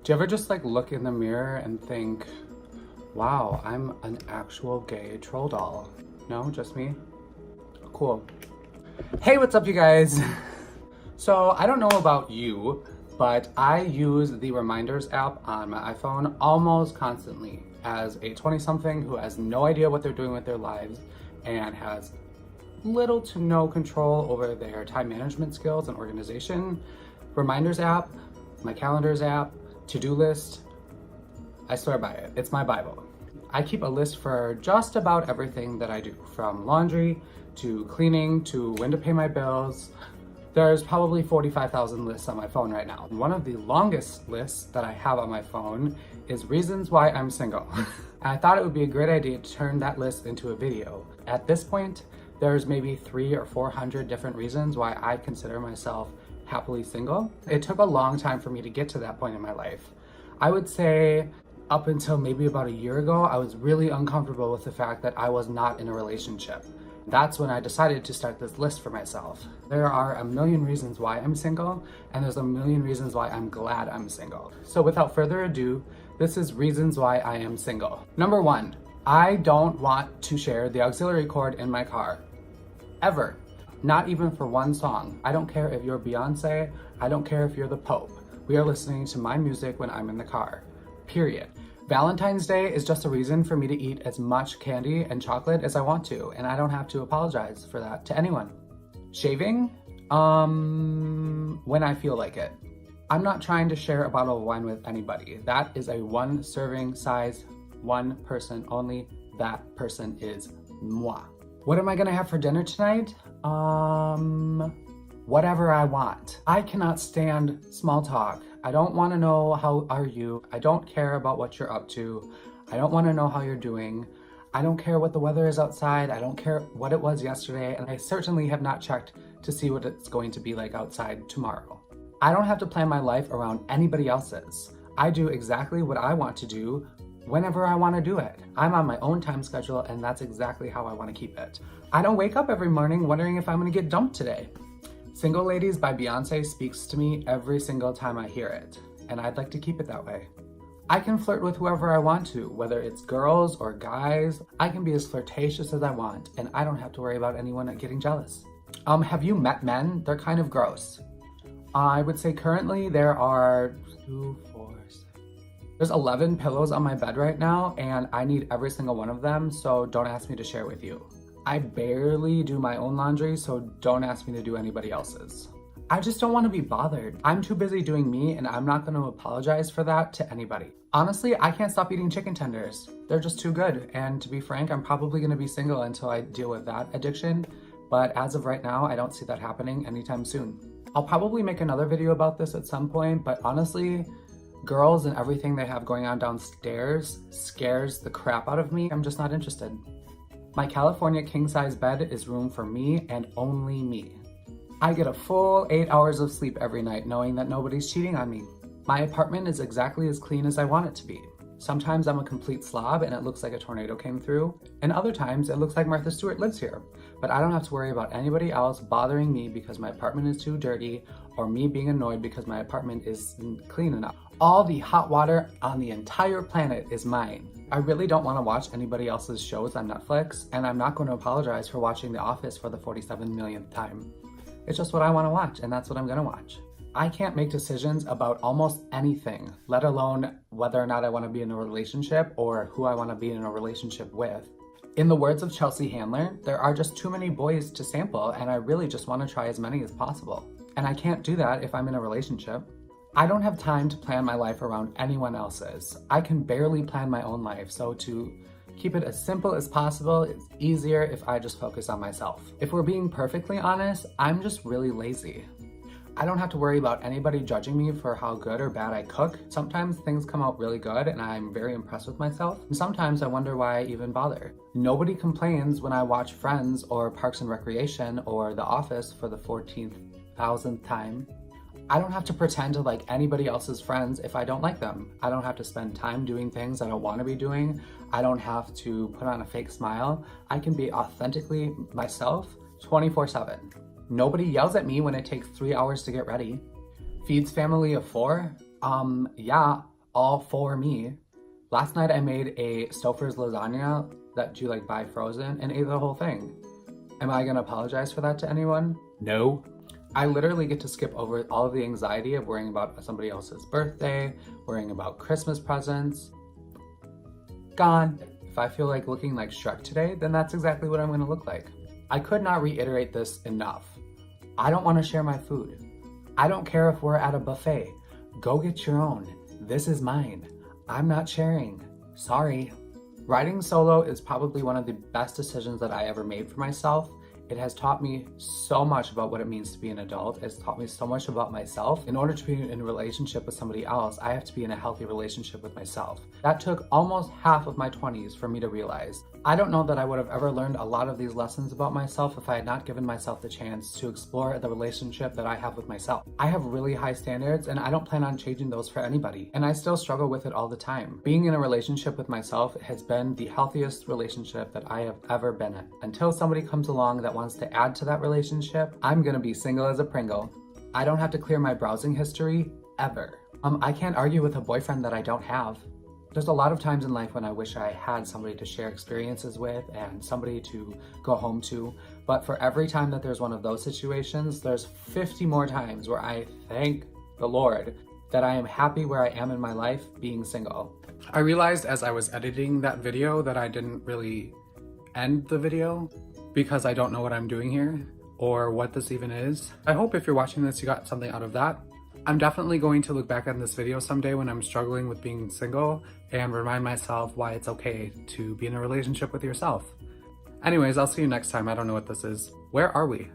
Do you ever just like look in the mirror and think, wow, I'm an actual gay troll doll? No, just me? Cool. Hey, what's up you guys? So I don't know about you, but I use the Reminders app on my iPhone almost constantly. As a 20-something who has no idea what they're doing with their lives and has little to no control over their time management skills and organization, Reminders app, my calendars app, to-do list, I swear by it. It's my Bible. I keep a list for just about everything that I do, from laundry to cleaning to when to pay my bills. There's probably 45,000 lists on my phone right now. One of the longest lists that I have on my phone is reasons why I'm single. And I thought it would be a great idea to turn that list into a video. At this point, there's maybe 300 or 400 different reasons why I consider myself happily single. It took a long time for me to get to that point in my life. I would say up until maybe about a year ago, I was really uncomfortable with the fact that I was not in a relationship. That's when I decided to start this list for myself. There are a million reasons why I'm single, and there's a million reasons why I'm glad I'm single. So without further ado, this is reasons why I am single. Number 1, I don't want to share the auxiliary cord in my car. Ever. Not even for one song. I don't care if you're Beyonce, I don't care if you're the Pope. We are listening to my music when I'm in the car. Period. Valentine's Day is just a reason for me to eat as much candy and chocolate as I want to, and I don't have to apologize for that to anyone. Shaving? When I feel like it. I'm not trying to share a bottle of wine with anybody. That is a one serving size, one person only. That person is moi. What am I gonna have for dinner tonight? Whatever I want. I cannot stand small talk. I don't want to know how are you. I don't care about what you're up to. I don't want to know how you're doing. I don't care what the weather is outside. I don't care what it was yesterday. And I certainly have not checked to see what it's going to be like outside tomorrow. I don't have to plan my life around anybody else's. I do exactly what I want to do whenever I want to do it. I'm on my own time schedule, and that's exactly how I want to keep it. I don't wake up every morning wondering if I'm going to get dumped today. Single Ladies by Beyonce speaks to me every single time I hear it, and I'd like to keep it that way. I can flirt with whoever I want to, whether it's girls or guys. I can be as flirtatious as I want, and I don't have to worry about anyone getting jealous. Have you met men? They're kind of gross. I would say currently there are 2, 4, 6. There's 11 pillows on my bed right now, and I need every single one of them, so don't ask me to share with you. I barely do my own laundry, so don't ask me to do anybody else's. I just don't want to be bothered. I'm too busy doing me, and I'm not going to apologize for that to anybody. Honestly, I can't stop eating chicken tenders. They're just too good, and to be frank, I'm probably going to be single until I deal with that addiction, but as of right now, I don't see that happening anytime soon. I'll probably make another video about this at some point, but honestly, girls and everything they have going on downstairs scares the crap out of me. I'm just not interested. My California king-size bed is room for me and only me. I get a full 8 hours of sleep every night knowing that nobody's cheating on me. My apartment is exactly as clean as I want it to be. Sometimes I'm a complete slob and it looks like a tornado came through, and other times it looks like Martha Stewart lives here. But I don't have to worry about anybody else bothering me because my apartment is too dirty, or me being annoyed because my apartment isn't clean enough. All the hot water on the entire planet is mine. I really don't want to watch anybody else's shows on Netflix, and I'm not going to apologize for watching The Office for the 47 millionth time. It's just what I want to watch, and that's what I'm going to watch. I can't make decisions about almost anything, let alone whether or not I want to be in a relationship or who I want to be in a relationship with. In the words of Chelsea Handler, there are just too many boys to sample, and I really just want to try as many as possible. And I can't do that if I'm in a relationship. I don't have time to plan my life around anyone else's. I can barely plan my own life, so to keep it as simple as possible, it's easier if I just focus on myself. If we're being perfectly honest, I'm just really lazy. I don't have to worry about anybody judging me for how good or bad I cook. Sometimes things come out really good and I'm very impressed with myself. And sometimes I wonder why I even bother. Nobody complains when I watch Friends or Parks and Recreation or The Office for the 14,000th time. I don't have to pretend to like anybody else's friends if I don't like them. I don't have to spend time doing things I don't want to be doing. I don't have to put on a fake smile. I can be authentically myself 24/7. Nobody yells at me when it takes 3 hours to get ready. Feeds family of 4? Yeah, all for me. Last night I made a Stouffer's lasagna that you like buy frozen and ate the whole thing. Am I gonna apologize for that to anyone? No. I literally get to skip over all of the anxiety of worrying about somebody else's birthday, worrying about Christmas presents. Gone. If I feel like looking like Shrek today, then that's exactly what I'm gonna look like. I could not reiterate this enough. I don't wanna share my food. I don't care if we're at a buffet. Go get your own. This is mine. I'm not sharing. Sorry. Riding solo is probably one of the best decisions that I ever made for myself. It has taught me so much about what it means to be an adult. It's taught me so much about myself. In order to be in a relationship with somebody else, I have to be in a healthy relationship with myself. That took almost half of my 20s for me to realize. I don't know that I would have ever learned a lot of these lessons about myself if I had not given myself the chance to explore the relationship that I have with myself. I have really high standards and I don't plan on changing those for anybody. And I still struggle with it all the time. Being in a relationship with myself has been the healthiest relationship that I have ever been in. Until somebody comes along that wants to add to that relationship, I'm gonna be single as a Pringle. I don't have to clear my browsing history ever. I can't argue with a boyfriend that I don't have. There's a lot of times in life when I wish I had somebody to share experiences with and somebody to go home to, but for every time that there's one of those situations, there's 50 more times where I thank the Lord that I am happy where I am in my life being single. I realized as I was editing that video that I didn't really end the video because I don't know what I'm doing here or what this even is. I hope if you're watching this, you got something out of that. I'm definitely going to look back on this video someday when I'm struggling with being single and remind myself why it's okay to be in a relationship with yourself. Anyways, I'll see you next time. I don't know what this is. Where are we?